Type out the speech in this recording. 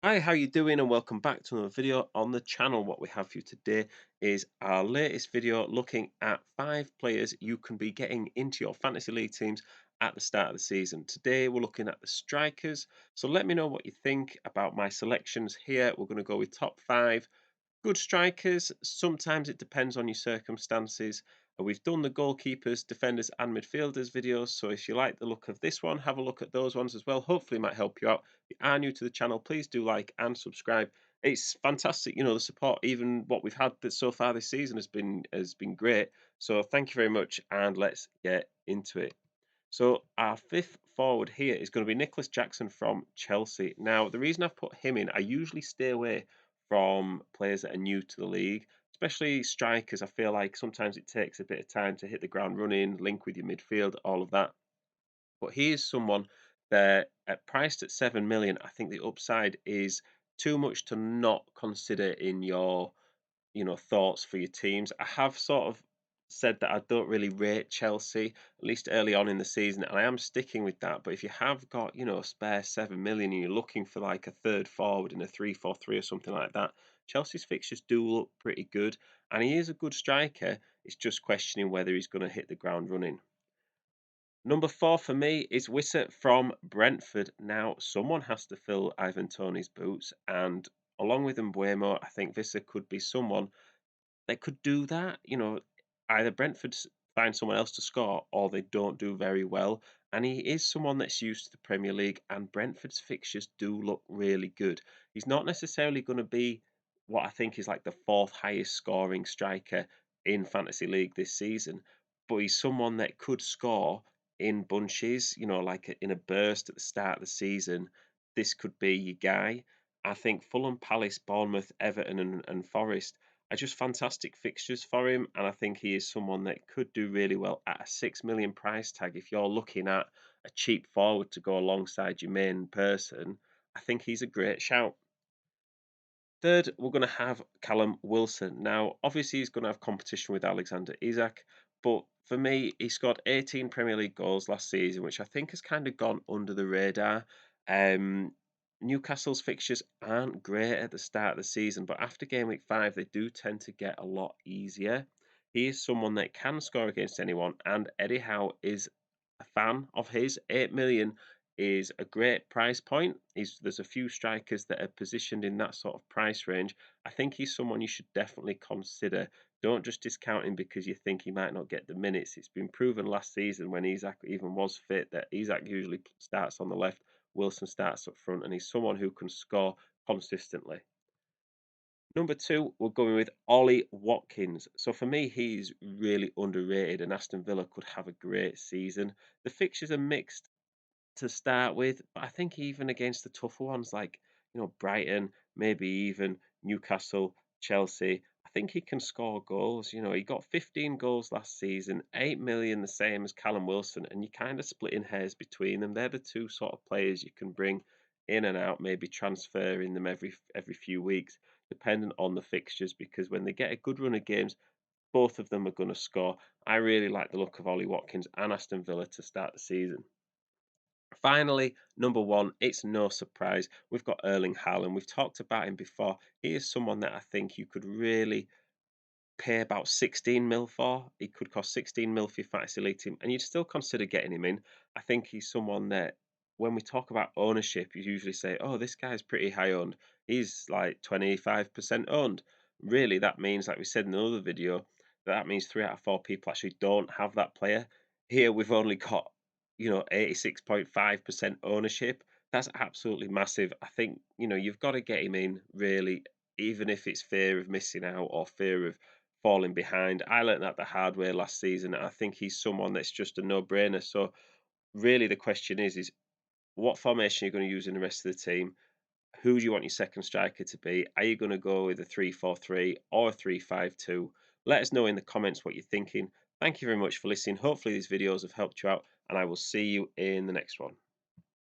Hi, how you doing? And welcome back to another video on the channel. What we have for you today is our latest video looking at 5 players you can be getting into your fantasy league teams at the start of the season. Today we're looking at the strikers. So let me know what you think about my selections here. We're going to go with top 5 good strikers. Sometimes it depends on your circumstances. We've done the goalkeepers, defenders, and midfielders videos. So if you like the look of this one, have a look at those ones as well. Hopefully, it might help you out. If you are new to the channel, please do like and subscribe. It's fantastic, the support. Even what we've had so far this season has been great. So thank you very much, and let's get into it. So our fifth forward here is going to be Nicholas Jackson from Chelsea. Now, the reason I've put him in, I usually stay away from players that are new to the league, especially strikers. I feel like sometimes it takes a bit of time to hit the ground running, link with your midfield, all of that. But he is someone that, priced at 7 million, I think the upside is too much to not consider in your thoughts for your teams. I have sort of said that I don't really rate Chelsea, at least early on in the season, and I am sticking with that. But if you have got, a spare 7 million and you're looking for like a third forward in a 3-4-3 or something like that, Chelsea's fixtures do look pretty good, and he is a good striker. It's just questioning whether he's going to hit the ground running. Number 4 for me is Wissa from Brentford. Now, someone has to fill Ivan Toney's boots, and along with Mbuemo, I think Wissa could be someone they could do that. Either find someone else to score or they don't do very well. And he is someone that's used to the Premier League, and Brentford's fixtures do look really good. He's not necessarily going to be what I think is like the fourth highest scoring striker in Fantasy League this season, but he's someone that could score in bunches, like in a burst at the start of the season. This could be your guy. I think Fulham, Palace, Bournemouth, Everton, and Forest are just fantastic fixtures for him, and I think he is someone that could do really well at a 6 million price tag. If you're looking at a cheap forward to go alongside your main person, I think he's a great shout. Third, we're going to have Callum Wilson. Now, obviously, he's going to have competition with Alexander Isak, but for me, he scored 18 Premier League goals last season, which I think has kind of gone under the radar. Um, Newcastle's fixtures aren't great at the start of the season, but after game week 5, they do tend to get a lot easier. He is someone that can score against anyone, and Eddie Howe is a fan of his. 8 million is a great price point. There's a few strikers that are positioned in that sort of price range. I think he's someone you should definitely consider. Don't just discount him because you think he might not get the minutes. It's been proven last season when Isak even was fit that Isak usually starts on the left, Wilson starts up front, and he's someone who can score consistently. Number 2, we're going with Ollie Watkins. So for me, he's really underrated, and Aston Villa could have a great season. The fixtures are mixed to start with, but I think even against the tougher ones like, Brighton, maybe even Newcastle, Chelsea, I think he can score goals. He got 15 goals last season, 8 million, the same as Callum Wilson, and you're kind of splitting hairs between them. They're the two sort of players you can bring in and out, maybe transferring them every few weeks, depending on the fixtures, because when they get a good run of games, both of them are going to score. I really like the look of Ollie Watkins and Aston Villa to start the season. Finally, number 1, it's no surprise. We've got Erling Haaland. We've talked about him before. He is someone that I think you could really pay about 16 mil for. He could cost 16 mil for your fantasy league team, and you'd still consider getting him in. I think he's someone that, when we talk about ownership, you usually say, "Oh, this guy's pretty high owned. He's like 25% owned." Really, that means, like we said in another video, that means 3 out of 4 people actually don't have that player. Here, we've only got 86.5% ownership. That's absolutely massive. I think you've got to get him in really, even if it's fear of missing out or fear of falling behind. I learnt that the hard way last season. I think he's someone that's just a no-brainer. So really the question is what formation are you going to use in the rest of the team? Who do you want your second striker to be? Are you going to go with a 3-4-3 or a 3-5-2? Let us know in the comments what you're thinking. Thank you very much for listening. Hopefully these videos have helped you out, and I will see you in the next one.